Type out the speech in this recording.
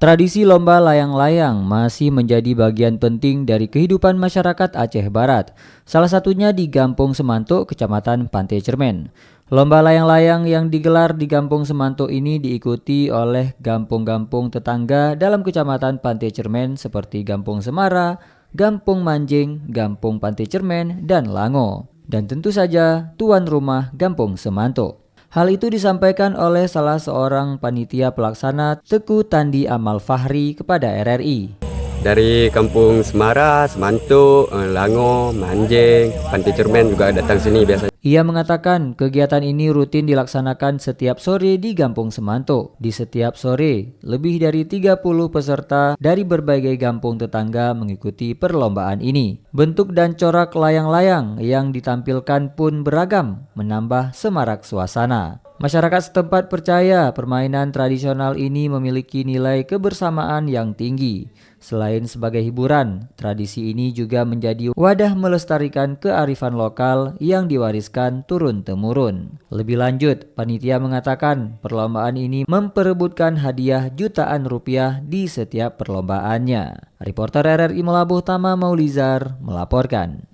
Tradisi lomba layang-layang masih menjadi bagian penting dari kehidupan masyarakat Aceh Barat, salah satunya di Gampong Semanto, Kecamatan Pantai Cermen. Lomba layang-layang yang digelar di Gampong Semanto ini diikuti oleh gampung-gampung tetangga dalam Kecamatan Pantai Cermen seperti Gampung Semara, Gampung Manjing, Gampung Pantai Cermen, dan Lango. Dan tentu saja tuan rumah Gampong Semanto. Hal itu disampaikan oleh salah seorang panitia pelaksana Teguh Tandi Amal Fahri kepada RRI. Dari Kampung Semara, Semanto, Lango, Manjing, Pantai Cermen juga datang sini biasanya. Ia mengatakan kegiatan ini rutin dilaksanakan setiap sore di Gampung Semanto. Di setiap sore, lebih dari 30 peserta dari berbagai kampung tetangga mengikuti perlombaan ini. Bentuk dan corak layang-layang yang ditampilkan pun beragam, menambah semarak suasana. Masyarakat setempat percaya permainan tradisional ini memiliki nilai kebersamaan yang tinggi. Selain sebagai hiburan, tradisi ini juga menjadi wadah melestarikan kearifan lokal yang diwariskan turun-temurun. Lebih lanjut, panitia mengatakan perlombaan ini memperebutkan hadiah jutaan rupiah di setiap perlombaannya. Reporter RRI Melabuh Tama Maulizar melaporkan.